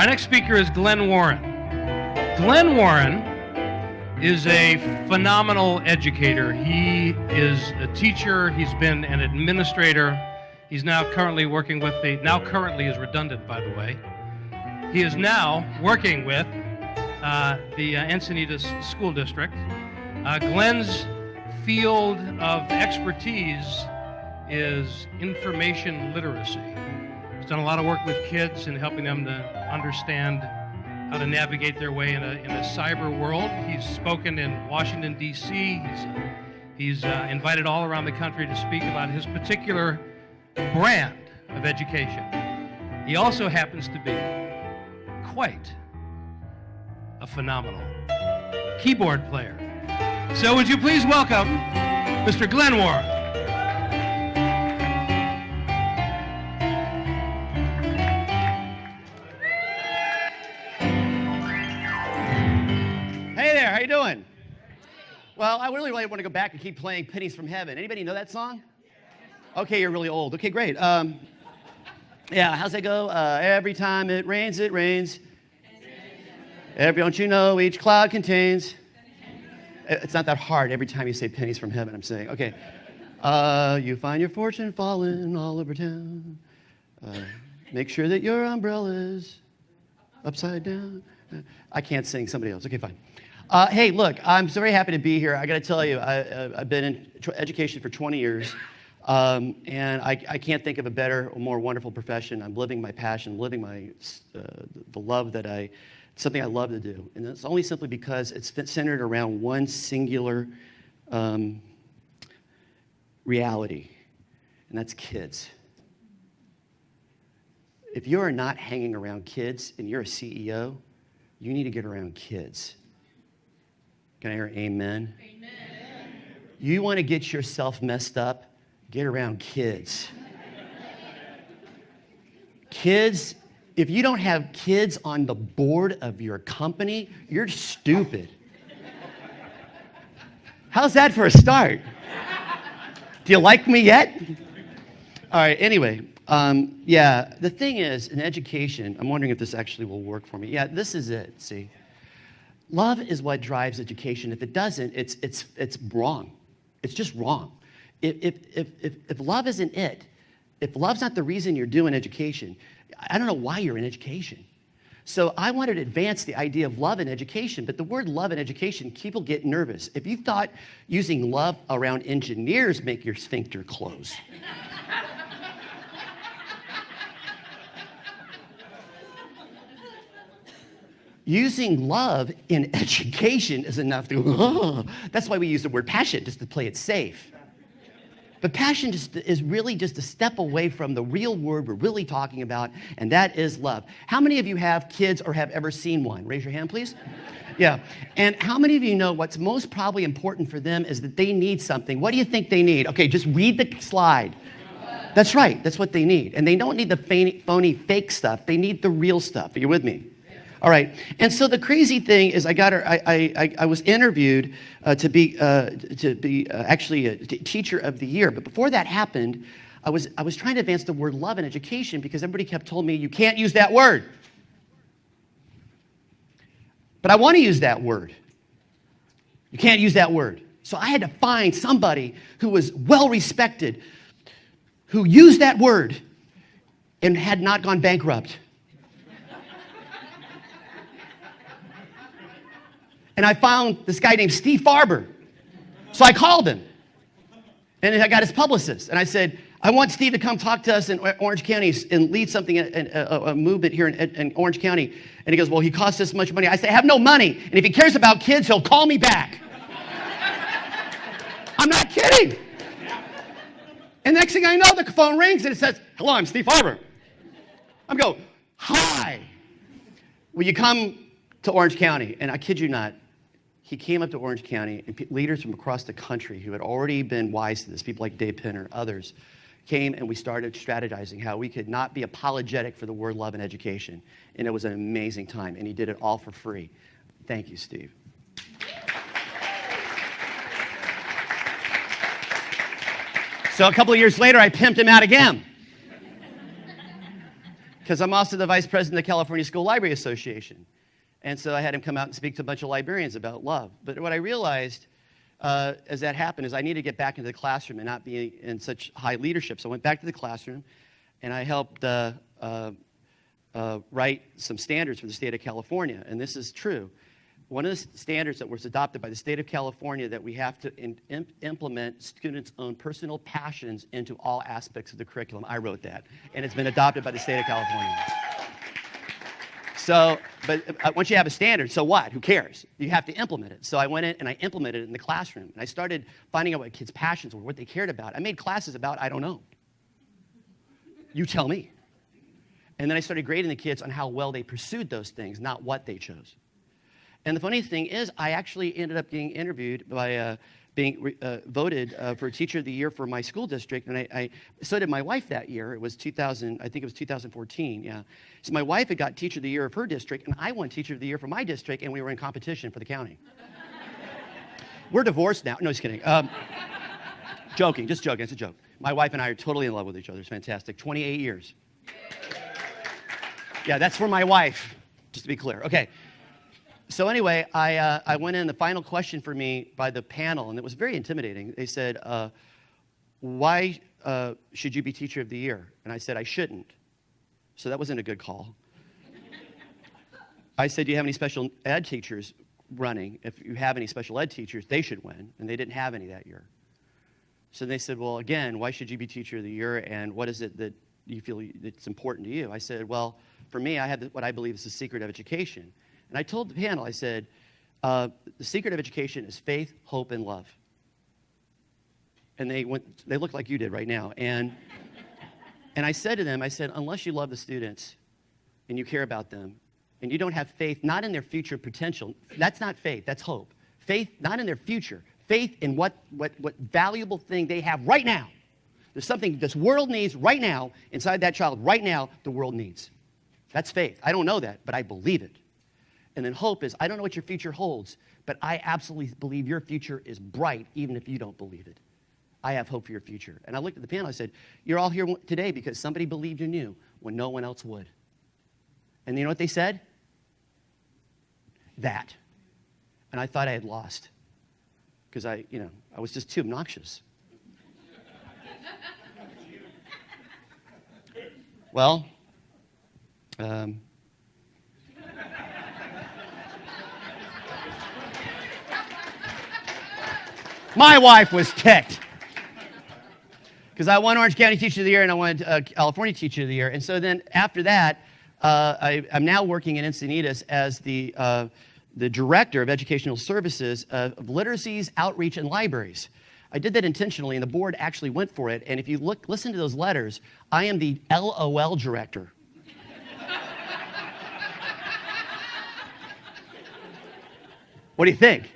Our next speaker is Glen Warren. Glen Warren is a phenomenal educator. He is a teacher. He's been an administrator. He's now currently working with currently is redundant, by the way. He is now working with the Encinitas School District. Glen's field of expertise is information literacy. He's done a lot of work with kids and helping them to understand how to navigate their way in a cyber world. He's spoken in Washington, D.C. He's invited all around the country to speak about his particular brand of education. He also happens to be quite a phenomenal keyboard player. So would you please welcome Mr. Glen Warren. Hey there, how you doing? Well, I really want to go back and keep playing Pennies from Heaven. Anybody know that song? Okay, you're really old. Okay, great. Yeah, how's that go? Every time it rains, it rains. Don't you know each cloud contains? It's not that hard every time you say pennies from heaven, I'm saying. Okay. You find your fortune falling all over town. Make sure that your umbrella's upside down. I can't sing, somebody else. Okay, fine. Hey, look, I'm so very happy to be here. I got to tell you, I've been in education for 20 years. And I can't think of a better or more wonderful profession. I'm living my passion, living the love something I love to do. And it's only simply because it's centered around one singular reality, and that's kids. If you are not hanging around kids and you're a CEO, you need to get around kids. Can I hear amen? Amen. You want to get yourself messed up? Get around kids. Kids, if you don't have kids on the board of your company, you're stupid. How's that for a start? Do you like me yet? All right, anyway, yeah, the thing is, in education, I'm wondering if this actually will work for me. Yeah, this is it, see. Love is what drives education. If it doesn't, it's wrong. It's just wrong. If love isn't it, if love's not the reason you're doing education, I don't know why you're in education. So I wanted to advance the idea of love in education, but the word love in education, people get nervous. If you thought using love around engineers make your sphincter close, using love in education is enough to go, oh. That's why we use the word passion, just to play it safe. But passion is really just a step away from the real word we're really talking about, and that is love. How many of you have kids or have ever seen one? Raise your hand, please. Yeah. And how many of you know what's most probably important for them is that they need something? What do you think they need? Okay, just read the slide. That's right. That's what they need. And they don't need the phony, fake stuff. They need the real stuff. Are you with me? All right, and so the crazy thing is, I was interviewed to be actually a teacher of the year. But before that happened, I was trying to advance the word love in education because everybody kept telling me you can't use that word. But I want to use that word. You can't use that word. So I had to find somebody who was well respected, who used that word and had not gone bankrupt. And I found this guy named Steve Farber. So I called him. And I got his publicist. And I said, I want Steve to come talk to us in Orange County and lead something, a movement here in Orange County. And he goes, well, he costs this much money. I say, I have no money. And if he cares about kids, he'll call me back. I'm not kidding. And next thing I know, the phone rings and it says, hello, I'm Steve Farber. I'm going, hi. Will you come to Orange County? And I kid you not, he came up to Orange County, and leaders from across the country who had already been wise to this, people like Dave Penner, others, came and we started strategizing how we could not be apologetic for the word love in education. And it was an amazing time, and he did it all for free. Thank you, Steve. So a couple of years later, I pimped him out again. because I'm also the vice president of the California School Library Association. And so I had him come out and speak to a bunch of librarians about love. But what I realized as that happened is I needed to get back into the classroom and not be in such high leadership. So I went back to the classroom, and I helped write some standards for the state of California. And this is true. One of the standards that was adopted by the state of California that we have to implement students' own personal passions into all aspects of the curriculum. I wrote that, and it's been adopted by the state of California. So, but once you have a standard, so what? Who cares? You have to implement it. So I went in and I implemented it in the classroom, and I started finding out what kids' passions were, what they cared about. I made classes about, I don't know. You tell me. And then I started grading the kids on how well they pursued those things, not what they chose. And the funny thing is, I actually ended up getting interviewed by being voted for Teacher of the Year for my school district, and so did my wife that year. It was 2000, I think it was 2014, yeah. So my wife had got Teacher of the Year of her district, and I won Teacher of the Year for my district, and we were in competition for the county. We're divorced now. No, just kidding. Joking, just joking. It's a joke. My wife and I are totally in love with each other. It's fantastic. 28 years. Yeah, that's for my wife, just to be clear. Okay. So anyway, I went in, the final question for me by the panel, and it was very intimidating. They said, why should you be Teacher of the Year? And I said, I shouldn't. So that wasn't a good call. I said, do you have any special ed teachers running? If you have any special ed teachers, they should win. And they didn't have any that year. So they said, well, again, why should you be Teacher of the Year? And what is it that you feel that's important to you? I said, well, for me, I have what I believe is the secret of education. And I told the panel, I said, the secret of education is faith, hope, and love. And they looked like you did right now. And I said to them, I said, unless you love the students and you care about them, and you don't have faith, not in their future potential, that's not faith, that's hope. Faith, not in their future. Faith in what valuable thing they have right now. There's something this world needs right now, inside that child right now, the world needs. That's faith. I don't know that, but I believe it. And then hope is, I don't know what your future holds, but I absolutely believe your future is bright, even if you don't believe it. I have hope for your future. And I looked at the panel, I said, you're all here today because somebody believed in you when no one else would. And you know what they said? That. And I thought I had lost because I was just too obnoxious. Well, my wife was ticked because I won Orange County Teacher of the Year and I won California Teacher of the Year. And so then after that, I'm now working in Encinitas as the Director of Educational Services of literacies, outreach, and libraries. I did that intentionally, and the board actually went for it. And if you listen to those letters, I am the LOL Director. What do you think?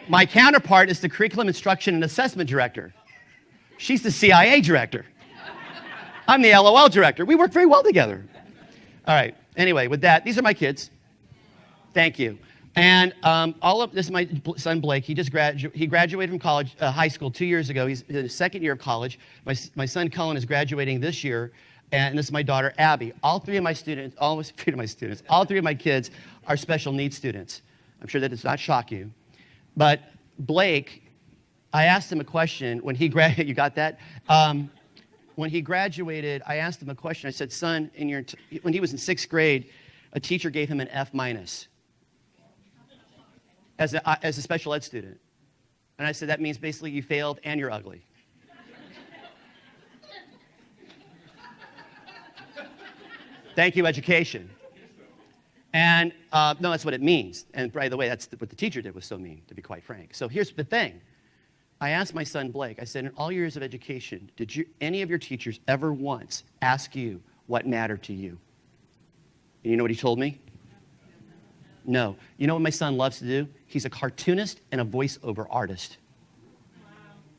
My counterpart is the Curriculum Instruction and Assessment Director. She's the CIA Director. I'm the LOL Director. We work very well together. All right. Anyway, with that, these are my kids. Thank you. And this is my son Blake. He graduated from college, high school 2 years ago. He's in his second year of college. My son Cullen is graduating this year, and this is my daughter Abby. All three of my kids are special needs students. I'm sure that does not shock you. But Blake, I asked him a question when he graduated. You got that? When he graduated, I asked him a question. I said, son, when he was in 6th grade, a teacher gave him an F- as a special ed student. And I said, that means basically you failed and you're ugly. Thank you, education. And no, that's what it means. And by the way, that's what the teacher did was so mean, to be quite frank. So here's the thing. I asked my son Blake, I said, in all years of education, did any of your teachers ever once ask you what mattered to you? And you know what he told me? No. You know what my son loves to do? He's a cartoonist and a voiceover artist. Wow.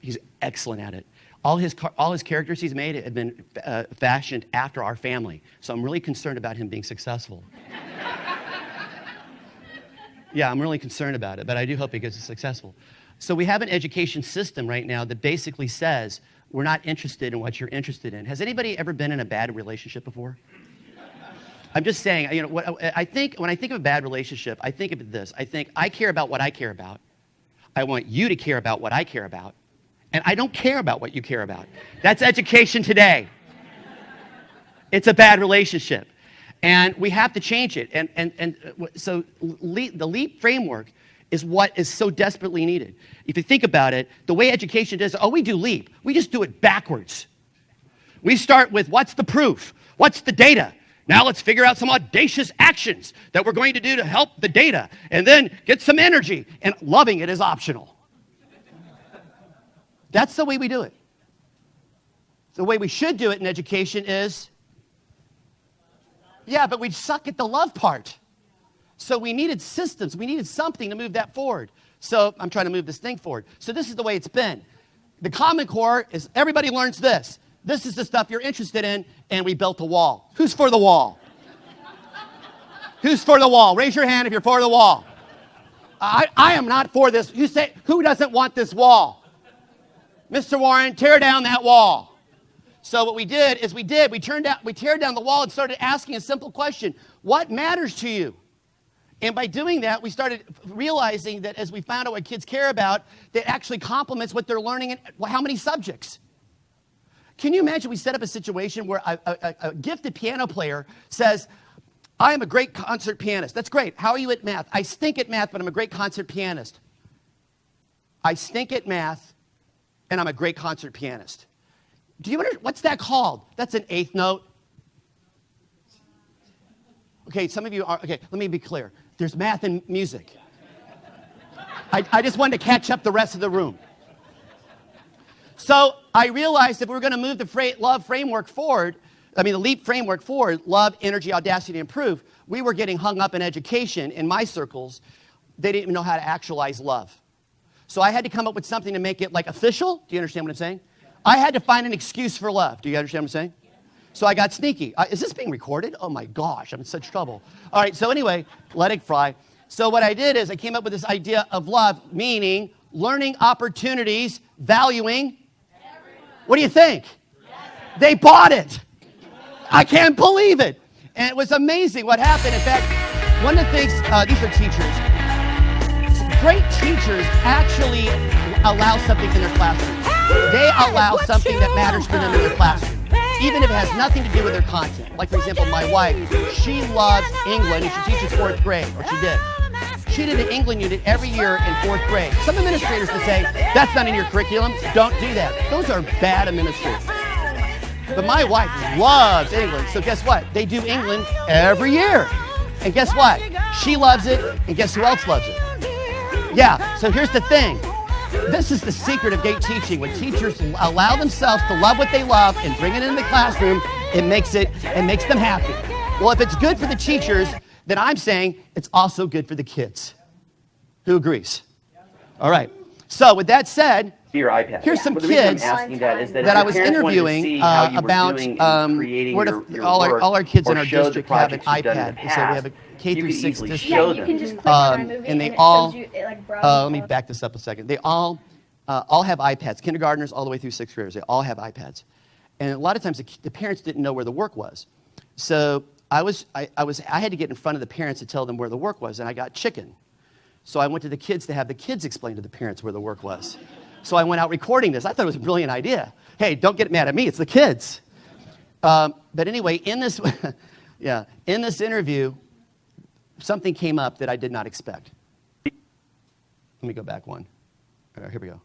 He's excellent at it. All his characters he's made have been fashioned after our family. So I'm really concerned about him being successful. Yeah, I'm really concerned about it, but I do hope he gets successful. So we have an education system right now that basically says we're not interested in what you're interested in. Has anybody ever been in a bad relationship before? I'm just saying, you know, what I think when I think of a bad relationship, I think of this. I think I care about what I care about. I want you to care about what I care about. And I don't care about what you care about. That's education today. It's a bad relationship. And we have to change it. So the LEAP framework is what is so desperately needed. If you think about it, the way education does, we do LEAP. We just do it backwards. We start with what's the proof? What's the data? Now let's figure out some audacious actions that we're going to do to help the data. And then get some energy. And loving it is optional. That's the way we do it. The way we should do it in education is, yeah, but we suck at the love part. So we needed systems. We needed something to move that forward. So I'm trying to move this thing forward. So this is the way it's been. The Common Core is everybody learns this. This is the stuff you're interested in, and we built a wall. Who's for the wall? Who's for the wall? Raise your hand if you're for the wall. I am not for this. You say, who doesn't want this wall? Mr. Warren, tear down that wall. So what we did is we tear down the wall and started asking a simple question. What matters to you? And by doing that, we started realizing that as we found out what kids care about, that actually complements what they're learning in how many subjects. Can you imagine we set up a situation where a gifted piano player says, I am a great concert pianist. That's great. How are you at math? I stink at math, but I'm a great concert pianist. I stink at math, and I'm a great concert pianist. Do you understand? What's that called? That's an eighth note. Okay, some of you are, okay, let me be clear. There's math and music. I just wanted to catch up the rest of the room. So I realized if we were going to move the love framework forward, the LEAP framework forward, love, energy, audacity, improve, we were getting hung up in education in my circles. They didn't even know how to actualize love. So I had to come up with something to make it like official. Do you understand what I'm saying? I had to find an excuse for love. Do you understand what I'm saying? So I got sneaky. Is this being recorded? Oh my gosh, I'm in such trouble. All right, so anyway, let it fly. So what I did is I came up with this idea of love, meaning learning opportunities, valuing. What do you think? They bought it. I can't believe it. And it was amazing what happened. In fact, one of the things, these are teachers. Great teachers actually allow something in their classroom. They allow something that matters for them in their classroom, even if it has nothing to do with their content. Like, for example, my wife, she loves England, and she teaches 4th grade, or she did. She did an England unit every year in 4th grade. Some administrators would say, that's not in your curriculum, don't do that. Those are bad administrators. But my wife loves England, so guess what? They do England every year. And guess what? She loves it, and guess who else loves it? Yeah, so here's the thing. This is the secret of great teaching. When teachers allow themselves to love what they love and bring it into the classroom, it makes them happy. Well, if it's good for the teachers, then I'm saying it's also good for the kids. Who agrees? All right. So with that said, your iPad. Here's some kids that I was interviewing about all our kids in our district have an iPad. So we have a K through 6 district. Yeah, you can just click on iMovie and they it all, shows you, it like browses let me back this up a second. They all have iPads, kindergartners all the way through 6th graders. They all have iPads. And a lot of times the parents didn't know where the work was. So I had to get in front of the parents to tell them where the work was, and I got chicken. So I went to the kids to have the kids explain to the parents where the work was. So I went out recording this. I thought it was a brilliant idea. Hey, don't get mad at me. It's the kids. But anyway, in this interview, something came up that I did not expect. Let me go back one. All right, here we go.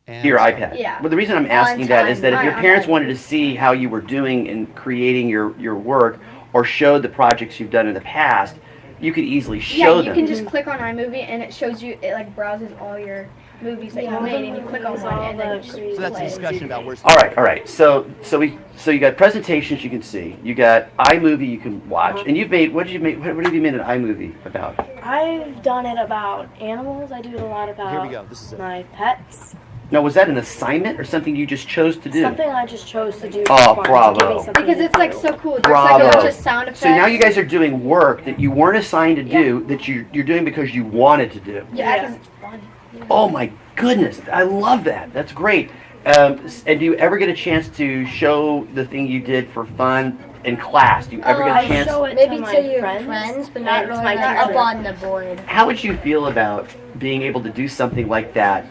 And your iPad. Yeah. But the reason I'm asking that is that if your parents wanted to see how you were doing in creating your work or showed the projects you've done in the past, you could easily show them. Yeah, you can just click on iMovie and it shows you, it like browses all your movies that you made and you click on one and then it just so that's a discussion about where's All right. So you got presentations you can see. You got iMovie you can watch. And you've made, what have you made an iMovie about? I've done it about animals. I do it a lot about Here we go. This is it. my pets. Now, was that an assignment or something you just chose to do? Something I just chose to do. Oh, for fun, bravo. to give me something because to it's like do. so cool. There's Bravo. like a bunch of sound effects. So now you guys are doing work that you weren't assigned to do, that you're doing because you wanted to do. Yeah, Yeah. 'cause it's fun. Oh my goodness, I love that. That's great. And do you ever get a chance to show the thing you did for fun in class? Do you ever get a I chance? show it Maybe to my to your friends, friends, but not and really my like up teacher. on the board. How would you feel about being able to do something like that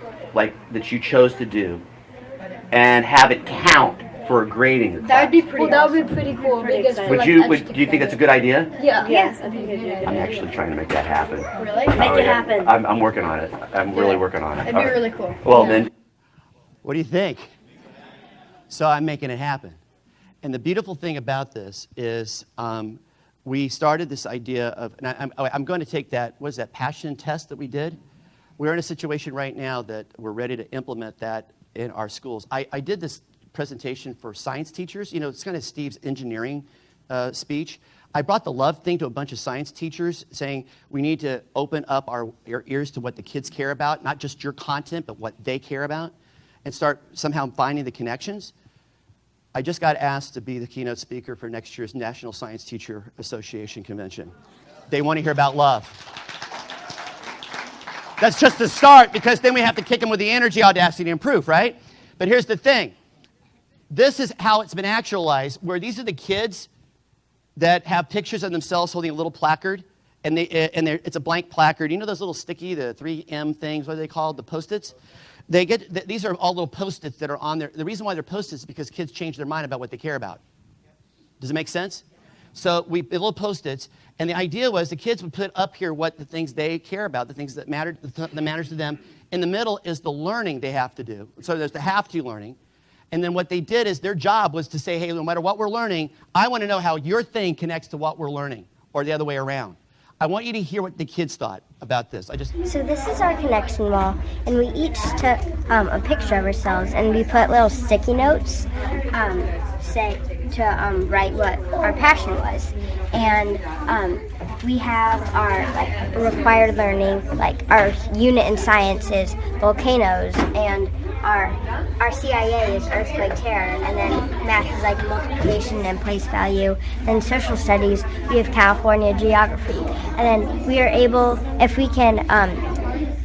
you chose to do, and have it count for a grading? The That would be class? pretty. That would be pretty cool. Pretty Because exciting. for, Would like, you? extra Do you think that's a good credit. idea? Yeah. Yes, I think it's a good I'm idea. actually trying to make that happen. Really? Make Oh, it yeah. happen. I'm working on it. I'm really working on it. That'd All be right. really cool. Well, Yeah. then. What do you think? So I'm making it happen. And the beautiful thing about this is we started this idea of, and I'm going to take that, what is that, passion test that we did? We're in a situation right now that we're ready to implement that in our schools. I did this presentation for science teachers. You know, it's kind of Steve's engineering speech. I brought the love thing to a bunch of science teachers saying we need to open up our ears to what the kids care about, not just your content, but what they care about, and start somehow finding the connections. I just got asked to be the keynote speaker for next year's National Science Teacher Association Convention. They want to hear about love. That's just the start, because then we have to kick them with the energy, audacity, and proof, right? But here's the thing. This is how it's been actualized, where these are the kids that have pictures of themselves holding a little placard, and it's a blank placard. You know those little sticky, the 3M things, what are they called, the Post-its? These are all little Post-its that are on there. The reason why they're Post-its is because kids change their mind about what they care about. Does it make sense? So we little Post-its, and the idea was the kids would put up here what the things they care about, the things that matters to them. In the middle is the learning they have to do. So there's the have-to learning. And then what they did is their job was to say, hey, no matter what we're learning, I want to know how your thing connects to what we're learning, or the other way around. I want you to hear what the kids thought about this. So this is our connection wall, and we each took a picture of ourselves, and we put little sticky notes to write what our passion was. And we have our required learning, like our unit in science is volcanoes, and our CIA is earthquake terror, and then math is like multiplication and place value. Then social studies, we have California geography. And then we are able, if we can,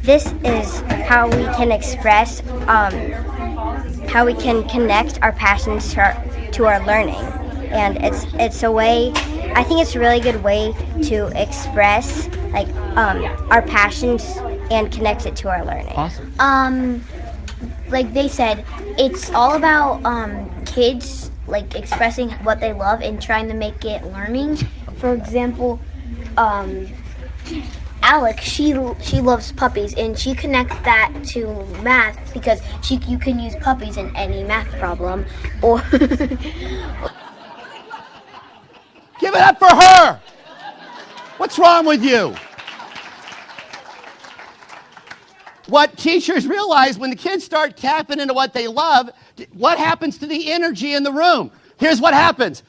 this is how we can express, how we can connect our passions to our learning. And it's a way, I think it's a really good way to express like our passions and connect it to our learning. Awesome. Like they said, it's all about kids like expressing what they love and trying to make it learning. For example, Alex, she loves puppies, and she connects that to math because you can use puppies in any math problem. Or Give it up for her! What's wrong with you? What teachers realize when the kids start tapping into what they love, what happens to the energy in the room? Here's what happens.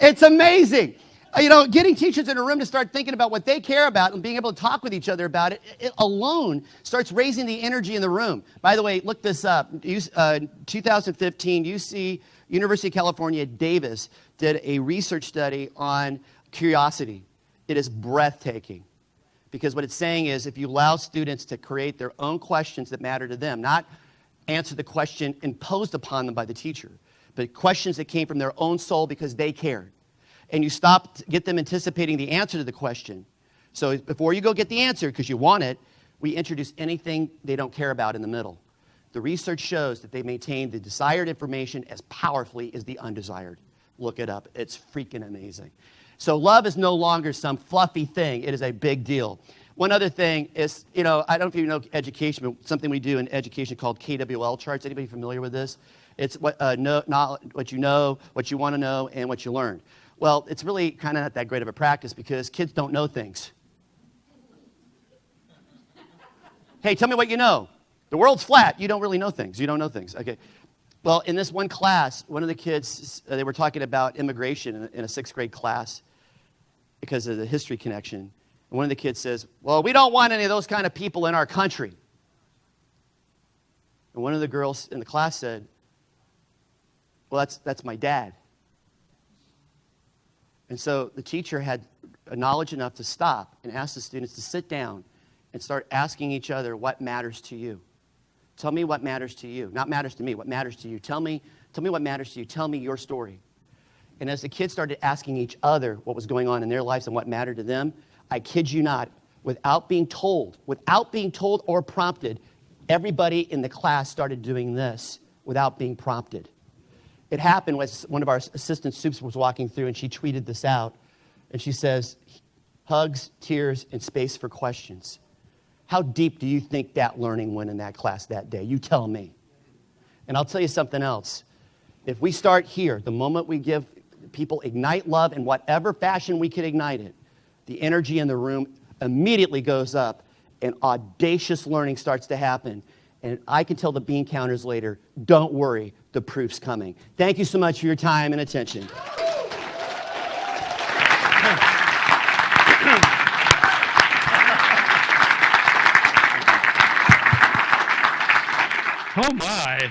It's amazing. You know, getting teachers in a room to start thinking about what they care about and being able to talk with each other about it alone starts raising the energy in the room. By the way, look this up. 2015, University of California, Davis did a research study on curiosity. It is breathtaking. Because what it's saying is if you allow students to create their own questions that matter to them, not answer the question imposed upon them by the teacher, but questions that came from their own soul because they cared. And you get them anticipating the answer to the question. So before you go get the answer because you want it, we introduce anything they don't care about in the middle. The research shows that they maintain the desired information as powerfully as the undesired. Look it up. It's freaking amazing. So love is no longer some fluffy thing. It is a big deal. One other thing is, you know, I don't know if you know education, but something we do in education called KWL Charts. Anybody familiar with this? It's what you know, what you want to know, and what you learned. Well, it's really kind of not that great of a practice because kids don't know things. Hey, tell me what you know. The world's flat. You don't really know things. You don't know things. Okay. Well, in this one class, one of the kids, they were talking about immigration in a 6th grade class because of the history connection. And one of the kids says, well, we don't want any of those kind of people in our country. And one of the girls in the class said, well, that's my dad. And so the teacher had knowledge enough to stop and ask the students to sit down and start asking each other what matters to you. Tell me what matters to you. Not matters to me, what matters to you. Tell me what matters to you. Tell me your story. And as the kids started asking each other what was going on in their lives and what mattered to them, I kid you not, without being told or prompted, everybody in the class started doing this without being prompted. It happened when one of our assistant soups was walking through, and she tweeted this out. And she says, hugs, tears, and space for questions. How deep do you think that learning went in that class that day? You tell me. And I'll tell you something else. If we start here, the moment we give people ignite love in whatever fashion we can ignite it, the energy in the room immediately goes up, and audacious learning starts to happen. And I can tell the bean counters later, don't worry, the proof's coming. Thank you so much for your time and attention. Oh my.